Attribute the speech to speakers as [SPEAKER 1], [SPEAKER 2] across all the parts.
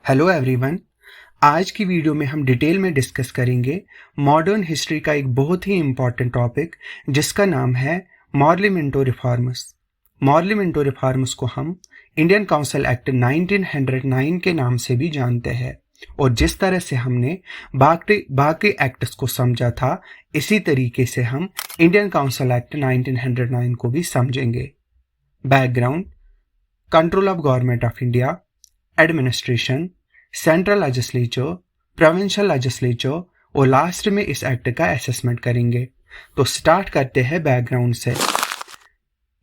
[SPEAKER 1] Hello everyone. आज की video में हम डिटेल में डिस्कस करेंगे मॉडर्न हिस्ट्री का एक बहुत ही इम्पॉर्टेंट टॉपिक जिसका नाम है मॉर्लिमेंटो रिफॉर्म्स। मॉर्लिमेंटो रिफॉर्म्स को हम इंडियन काउंसिल एक्ट 1909 के नाम से भी जानते हैं और जिस तरह से हमने बाकी एक्ट्स को समझा था इसी तरीके से हम इंडियन काउंसिल एक्ट 1909 को भी समझेंगे। Background: control of government of India, administration, central legislature, provincial legislature और लास्ट में इस एक्ट का असेसमेंट करेंगे। तो स्टार्ट करते हैं बैकग्राउंड से।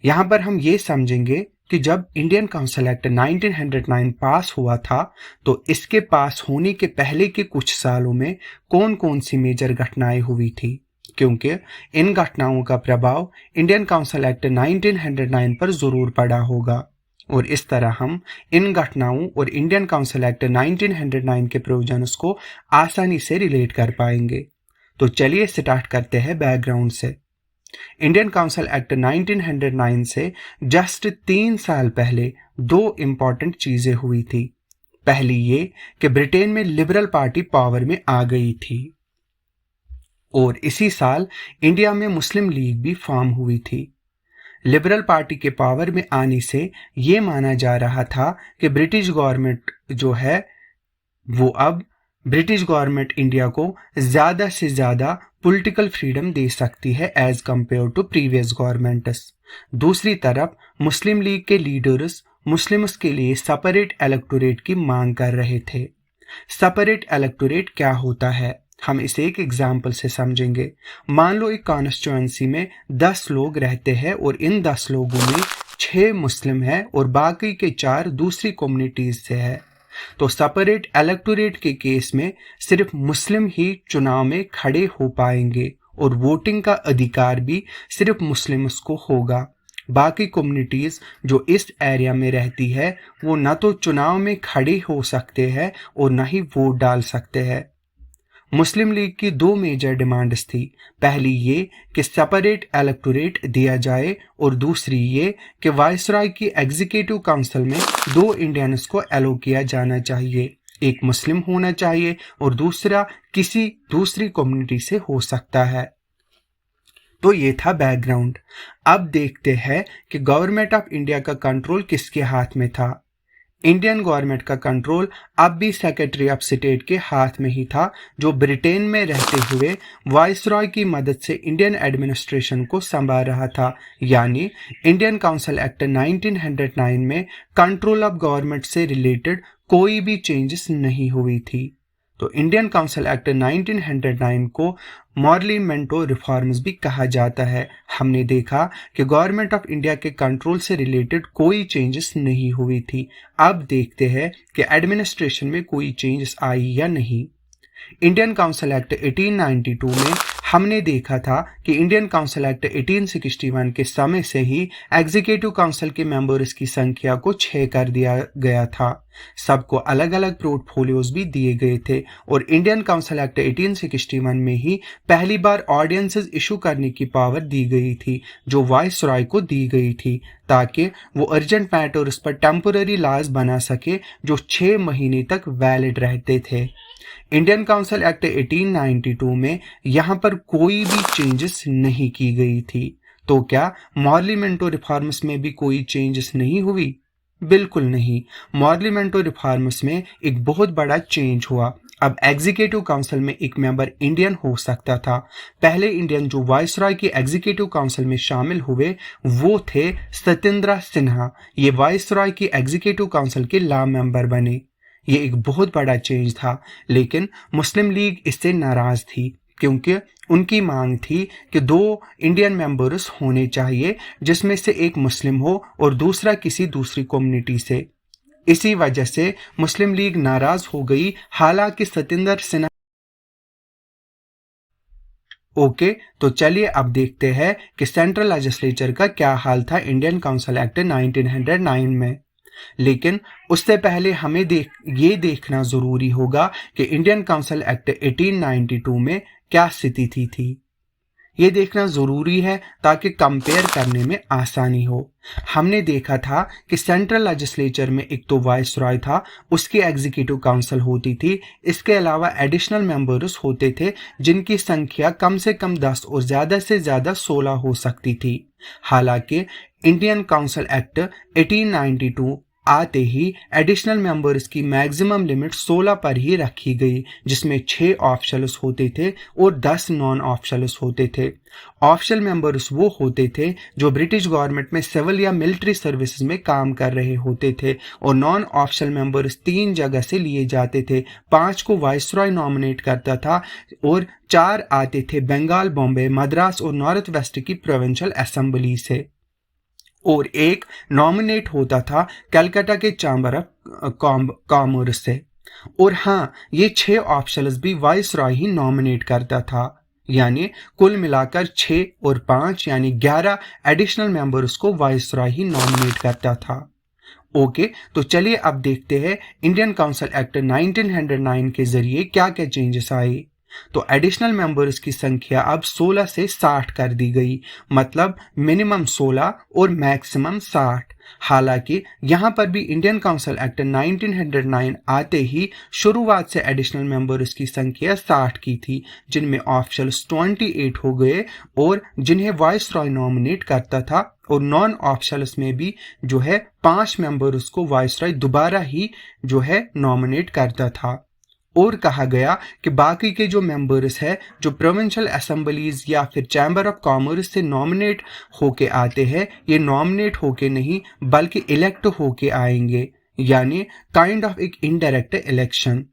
[SPEAKER 1] यहाँ पर हम ये समझेंगे कि जब इंडियन काउंसिल एक्ट 1909 पास हुआ था तो इसके पास होने के पहले के कुछ सालों में कौन कौन सी मेजर घटनाएं हुई थी, क्योंकि इन घटनाओं का प्रभाव इंडियन काउंसिल एक्ट 1909 पर जरूर पड़ा होगा और इस तरह हम इन घटनाओं और इंडियन काउंसिल एक्ट 1909 के प्रोविजंस को आसानी से रिलेट कर पाएंगे। तो चलिए स्टार्ट करते हैं बैकग्राउंड से। इंडियन काउंसिल एक्ट 1909 से जस्ट 3 साल पहले दो इंपॉर्टेंट चीजें हुई थी। पहली ये कि ब्रिटेन में लिबरल पार्टी पावर में आ गई थी और इसी साल इंडिया में मुस्लिम लीग भी फॉर्म हुई थी। लिबरल पार्टी के पावर में आने से ये माना जा रहा था कि ब्रिटिश गवर्नमेंट जो है वो अब ब्रिटिश गवर्नमेंट इंडिया को ज़्यादा से ज़्यादा पॉलिटिकल फ्रीडम दे सकती है as compared to previous governments. दूसरी तरफ मुस्लिम लीग के लीडर्स मुस्लिम्स के लिए सेपरेट इलेक्टोरेट की मांग कर रहे थे। सेपरेट इलेक्टोरेट क्या होता है, हम इसे एक एग्जाम्पल से समझेंगे। मान लो एक कॉन्स्टिट्यूएंसी में 10 लोग रहते हैं और इन 10 लोगों में 6 मुस्लिम हैं और बाकी के 4 दूसरी कम्युनिटीज से है। तो सेपरेट इलेक्टोरेट के केस में सिर्फ मुस्लिम ही चुनाव में खड़े हो पाएंगे और वोटिंग का अधिकार भी सिर्फ मुस्लिम्स को होगा। बाकी कम्युनिटीज जो इस एरिया में रहती है वो ना तो चुनाव में खड़े हो सकते हैं और ना ही वोट डाल सकते हैं। मुस्लिम लीग की 2 मेजर डिमांड्स थी। पहली ये कि सेपरेट इलेक्टोरेट दिया जाए और दूसरी ये कि वायसराय की एग्जीक्यूटिव काउंसिल में 2 इंडियंस को एलो किया जाना चाहिए, एक मुस्लिम होना चाहिए और दूसरा किसी दूसरी कम्युनिटी से हो सकता है। तो ये था बैकग्राउंड। अब देखते हैं कि गवर्नमेंट ऑफ इंडिया का कंट्रोल किसके हाथ में था। इंडियन गवर्नमेंट का कंट्रोल अब भी सेक्रेटरी ऑफ स्टेट के हाथ में ही था, जो ब्रिटेन में रहते हुए वायसरॉय की मदद से इंडियन एडमिनिस्ट्रेशन को संभाल रहा था। यानी इंडियन काउंसिल एक्ट 1909 में कंट्रोल ऑफ गवर्नमेंट से रिलेटेड कोई भी चेंजेस नहीं हुई थी। तो इंडियन काउंसिल एक्ट 1909 को मॉर्लिमेंटो रिफॉर्म्स भी कहा जाता है। हमने देखा कि गवर्नमेंट ऑफ इंडिया के कंट्रोल से रिलेटेड कोई चेंजेस नहीं हुई थी। अब देखते हैं कि एडमिनिस्ट्रेशन में कोई चेंजेस आई या नहीं। इंडियन काउंसिल एक्ट 1892 में हमने देखा था कि इंडियन काउंसिल एक्ट 1861 के समय से ही एग्जीक्यूटिव काउंसिल के मेंबर्स की संख्या को 6 कर दिया गया था। सबको अलग अलग पोर्टफोलियोज भी दिए गए थे और इंडियन काउंसिल एक्ट 1861 में ही पहली बार ऑर्डिनेंसेस इशू करने की पावर दी गई थी, जो वायसरॉय को दी गई थी, ताकि वो अर्जेंट मैटर्स पर टेम्पोररी लॉज बना सके जो 6 महीने तक वैलिड रहते थे। इंडियन काउंसिल एक्ट 1892 में यहाँ पर कोई भी चेंजेस नहीं की गई थी। तो क्या मॉर्लिमेंटो रिफॉर्म्स में भी कोई चेंजेस नहीं हुई? बिल्कुल नहीं। मॉर्लिमेंटो रिफॉर्म्स में एक बहुत बड़ा चेंज हुआ। अब एग्जीक्यूटिव काउंसिल में एक मेंबर इंडियन हो सकता था। पहले इंडियन जो वायसरॉय की एग्जीक्यूटिव काउंसिल में शामिल हुए वो थे सत्येंद्र सिन्हा। ये वायसरॉय की एग्जीक्यूटिव काउंसिल के लॉ मेंबर बने। ये एक बहुत बड़ा चेंज था, लेकिन मुस्लिम लीग इससे नाराज थी क्योंकि उनकी मांग थी कि 2 इंडियन मेंबर्स होने चाहिए, जिसमें से एक मुस्लिम हो और दूसरा किसी दूसरी कम्युनिटी से। इसी वजह से मुस्लिम लीग नाराज हो गई। हालांकि सत्येंद्र सिन्हा तो चलिए अब देखते हैं कि सेंट्रल लेजिस्लेचर का क्या हाल था इंडियन काउंसिल एक्ट 1909 में। लेकिन उससे पहले हमें ये देखना जरूरी होगा कि इंडियन काउंसिल एक्ट 1892 में क्या स्थिति थी। ये देखना ज़रूरी है ताकि कंपेयर करने में आसानी हो। हमने देखा था कि सेंट्रल लेजिस्लेचर में एक तो वाइसरॉय था, उसकी एग्जीक्यूटिव काउंसिल होती थी, इसके अलावा एडिशनल मेंबर्स होते थे जिनकी संख्या कम से कम 10 और ज़्यादा से ज़्यादा 16 हो सकती थी। हालांकि इंडियन काउंसिल एक्ट 1892 आते ही एडिशनल मेंबर्स की मैक्सिमम लिमिट 16 पर ही रखी गई, जिसमें 6 ऑफिशियल्स होते थे और 10 नॉन ऑफिशियल्स होते थे। ऑफिशियल मेंबर्स वो होते थे जो ब्रिटिश गवर्नमेंट में सिविल या मिलिट्री सर्विसेज में काम कर रहे होते थे, और नॉन ऑफिशियल मेंबर्स 3 जगह से लिए जाते थे। 5 को वाइसरॉय नॉमिनेट करता था और 4 आते थे बंगाल, बॉम्बे, मद्रास और नॉर्थ वेस्ट की प्रोविंशियल असेंबली से, और एक नॉमिनेट होता था कलकत्ता के चैम्बर ऑफ कॉमर्स से। और हाँ, ये 6 ऑफिशियल्स भी वाइसरॉय ही नॉमिनेट करता था, यानी कुल मिलाकर 6 और 5 यानी 11 एडिशनल मेंबर्स को वाइसरॉय ही नॉमिनेट करता था। ओके, तो चलिए अब देखते हैं इंडियन काउंसिल एक्ट 1909 के जरिए क्या क्या चेंजेस आए। तो एडिशनल मेंबर्स की संख्या अब 16 से 60 कर दी गई, मतलब मिनिमम 16 और मैक्सिमम 60। हालांकि यहाँ पर भी इंडियन काउंसिल एक्ट 1909 आते ही शुरुआत से एडिशनल मेंबर्स की संख्या 60 की थी, जिनमें ऑफिशियल्स 28 हो गए और जिन्हें वाइसरॉय नॉमिनेट करता था, और नॉन ऑफिशियल्स में भी जो है 5 मेंबर्स को वाइसरॉय दोबारा ही जो है नॉमिनेट करता था। और कहा गया कि बाकी के जो मेंबर्स है जो प्रोविंशियल असेंबलीज या फिर चैम्बर ऑफ कॉमर्स से नॉमिनेट होके आते हैं, ये नॉमिनेट होके नहीं बल्कि इलेक्ट होके आएंगे, यानी काइंड ऑफ एक इनडायरेक्ट इलेक्शन।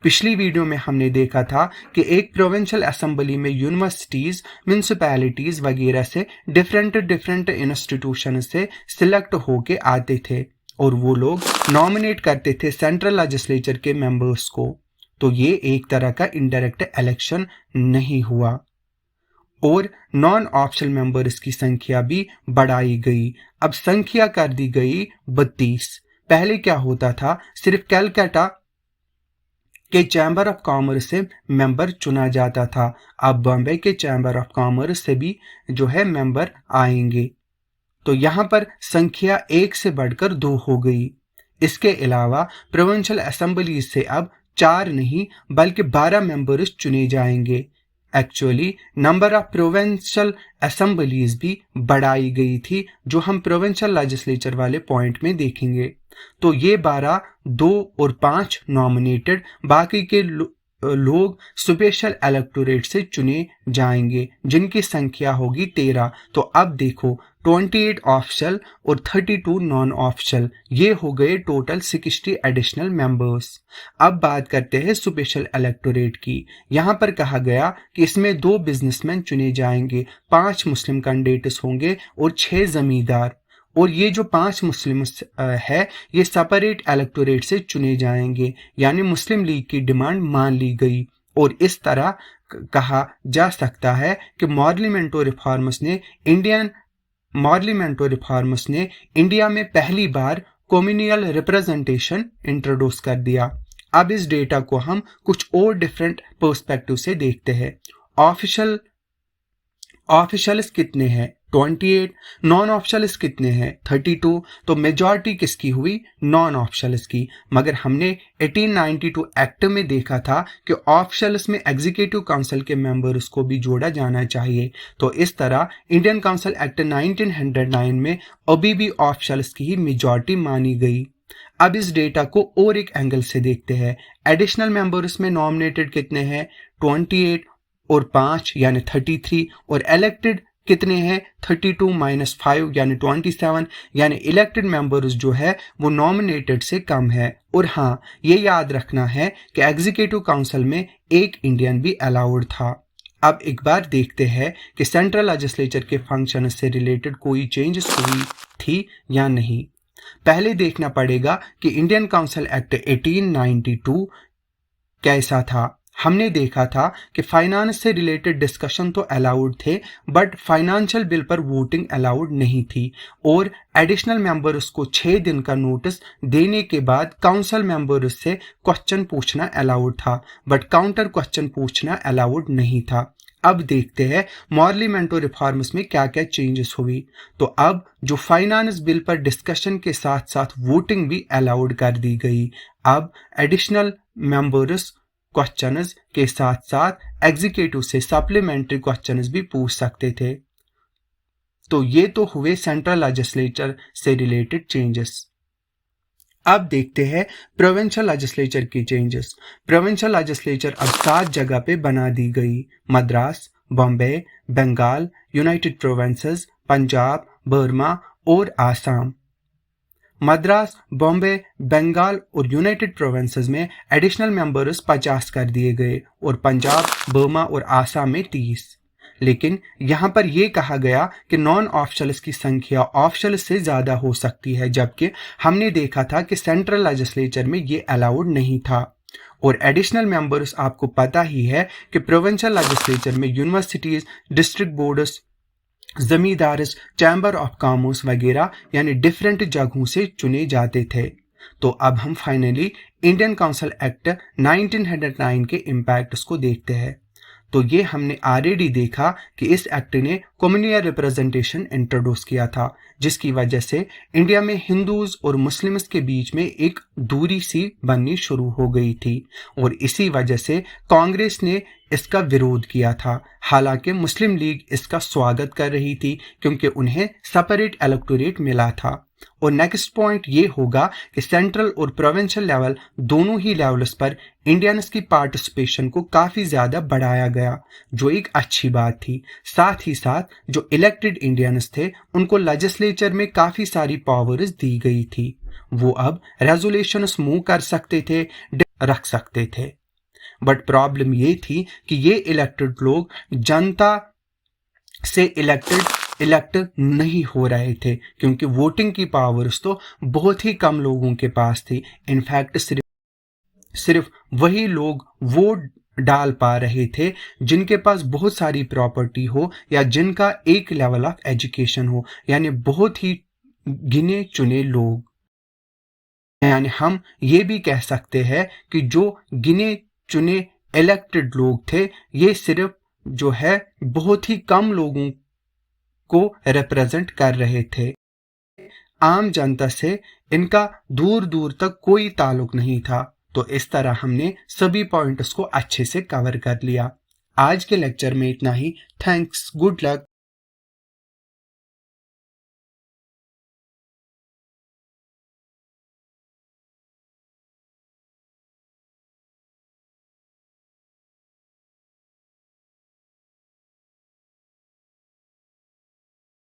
[SPEAKER 1] पिछली वीडियो में हमने देखा था कि एक प्रोविंशियल असेंबली में यूनिवर्सिटीज, म्यूनिसिपैलिटीज वगैरह से डिफरेंट इंस्टीट्यूशन से सिलेक्ट होके आते थे, और वो लोग नॉमिनेट करते थे सेंट्रल लेजिस्लेचर के मेंबर्स को। तो ये एक तरह का इनडायरेक्ट इलेक्शन नहीं हुआ। और नॉन ऑफिशियल मेंबर्स की संख्या भी बढ़ाई गई, अब संख्या कर दी गई 32। पहले क्या होता था, सिर्फ कलकत्ता के चैम्बर ऑफ कॉमर्स से मेंबर चुना जाता था, अब बॉम्बे के चैम्बर ऑफ कॉमर्स से भी जो है मेंबर आएंगे। तो यहाँ पर संख्या 1 से बढ़कर 2 हो गई। इसके अलावा प्रोविंशियल असेंबली से अब 4 नहीं बल्कि 12 मेंबर्स चुने जाएंगे। Actually number of provincial assemblies भी बढ़ाई गई थी, जो हम प्रोविंशियल लेजिस्लेचर वाले पॉइंट में देखेंगे। तो ये 12, 2 और 5 नॉमिनेटेड, बाकी के लोग स्पेशल इलेक्टोरेट से चुने जाएंगे, जिनकी संख्या होगी 13। तो अब देखो 28 ऑफिशियल और 32 नॉन ऑफिशियल, ये हो गए टोटल 60 एडिशनल मेंबर्स। अब बात करते हैं स्पेशल इलेक्टोरेट की। यहाँ पर कहा गया कि इसमें 2 बिजनेसमैन चुने जाएंगे, 5 मुस्लिम कैंडिडेट्स होंगे और 6 जमींदार। और ये जो 5 मुस्लिम है ये सेपरेट इलेक्टोरेट से चुने जाएंगे, यानी मुस्लिम लीग की डिमांड मान ली गई। और इस तरह कहा जा सकता है कि मॉर्लिमेंटो रिफॉर्मर्स ने इंडिया में पहली बार कम्युनल रिप्रेजेंटेशन इंट्रोड्यूस कर दिया। अब इस डेटा को हम कुछ और डिफरेंट पर्सपेक्टिव से देखते हैं। ऑफिशियल्स कितने हैं? 28। नॉन ऑफिशियल्स कितने हैं? 32। तो मेजॉरिटी किसकी हुई? नॉन ऑफिशियल्स की। मगर हमने 1892 एक्ट में देखा था कि ऑफिशियल्स में एग्जीक्यूटिव काउंसिल के मेंबर्स को भी जोड़ा जाना चाहिए। तो इस तरह इंडियन काउंसिल एक्ट 1909 में अभी भी ऑफिशियल्स की ही मेजॉरिटी मानी गई। अब इस डेटा को और एक एंगल से देखते हैं। एडिशनल मेंबर्स में नॉमिनेटेड कितने हैं? 28 और 5 यानी 33, और इलेक्टेड कितने हैं? 32 - 5 यानी 27, यानी इलेक्टेड मेंबर्स जो है वो नॉमिनेटेड से कम है। और हाँ, ये याद रखना है कि एग्जीक्यूटिव काउंसिल में एक इंडियन भी अलाउड था। अब एक बार देखते हैं कि सेंट्रल लेजिस्लेचर के फंक्शन से रिलेटेड कोई चेंजेस हुई थी या नहीं। पहले देखना पड़ेगा कि इंडियन काउंसिल एक्ट 1892 कैसा था। हमने देखा था कि फाइनेंस से रिलेटेड डिस्कशन तो अलाउड थे, बट फाइनेंशियल बिल पर वोटिंग अलाउड नहीं थी, और एडिशनल मेंबर्स को 6 दिन का नोटिस देने के बाद काउंसिल मेंबर्स से क्वेश्चन पूछना अलाउड था, बट काउंटर क्वेश्चन पूछना अलाउड नहीं था। अब देखते हैं पार्लियामेंटो रिफॉर्म्स में क्या क्या चेंजेस हुई। तो अब जो फाइनेंस बिल पर डिस्कशन के साथ साथ वोटिंग भी अलाउड कर दी गई। अब एडिशनल मेंबर्स क्वेश्चंस के साथ साथ एग्जीक्यूटिव से सप्लीमेंट्री क्वेश्चंस भी पूछ सकते थे। तो ये तो हुए सेंट्रल लेजिस्लेचर से रिलेटेड चेंजेस। अब देखते हैं प्रोविंशियल लेजिस्लेचर की चेंजेस। प्रोविंशियल लेजिस्लेचर अब 7 जगह पे बना दी गई। मद्रास, बॉम्बे, बंगाल, यूनाइटेड प्रोविंसेस, पंजाब, बर्मा और आसाम। मद्रास, बॉम्बे, बंगाल और यूनाइटेड प्रोविंसेस में एडिशनल मेंबर्स 50 कर दिए गए और पंजाब, बर्मा और आसाम में 30। लेकिन यहाँ पर यह कहा गया कि नॉन ऑफिशियल्स की संख्या ऑफिशियल से ज़्यादा हो सकती है, जबकि हमने देखा था कि सेंट्रल लेजिस्लेचर में ये अलाउड नहीं था। और एडिशनल मेंबर्स आपको पता ही है कि प्रोविंशियल लेजिस्लेचर में universities, district boards, zamindars, chamber of commerce वगैरह यानी डिफरेंट जगहों से चुने जाते थे। तो अब हम फाइनली इंडियन काउंसिल एक्ट 1909 के इम्पैक्ट्स को देखते हैं। तो ये हमने ऑलरेडी देखा कि इस एक्ट ने कम्युनल रिप्रेजेंटेशन इंट्रोड्यूस किया था, जिसकी वजह से इंडिया में हिंदूज और मुस्लिम्स के बीच में एक दूरी सी बननी शुरू हो गई थी और इसी वजह से कांग्रेस ने इसका विरोध किया था। हालांकि मुस्लिम लीग इसका स्वागत कर रही थी क्योंकि उन्हें सेपरेट इलेक्टोरेट मिला था। और नेक्स्ट पॉइंट ये होगा कि सेंट्रल और प्रोविंशियल लेवल दोनों ही लेवल्स पर इंडियंस की पार्टिसिपेशन को काफ़ी ज़्यादा बढ़ाया गया, जो एक अच्छी बात थी। साथ ही साथ जो इलेक्टेड इंडियंस थे उनको लेजिस्लेचर में काफ़ी सारी पावर्स दी गई थी। वो अब रेजोल्यूशंस मूव कर सकते थे, रख सकते थे। बट प्रॉब्लम ये थी कि ये इलेक्टेड लोग जनता से इलेक्ट नहीं हो रहे थे क्योंकि वोटिंग की पावर्स तो बहुत ही कम लोगों के पास थी। इनफैक्ट सिर्फ वही लोग वोट डाल पा रहे थे जिनके पास बहुत सारी प्रॉपर्टी हो या जिनका एक लेवल ऑफ एजुकेशन हो, यानी बहुत ही गिने चुने लोग। यानी हम ये भी कह सकते हैं कि जो गिने चुने इलेक्टेड लोग थे ये सिर्फ जो है बहुत ही कम लोगों को रिप्रेजेंट कर रहे थे। आम जनता से इनका दूर दूर तक कोई ताल्लुक नहीं था। तो इस तरह हमने सभी पॉइंट्स को अच्छे से कवर कर लिया। आज के लेक्चर में इतना ही। Thanks, good luck.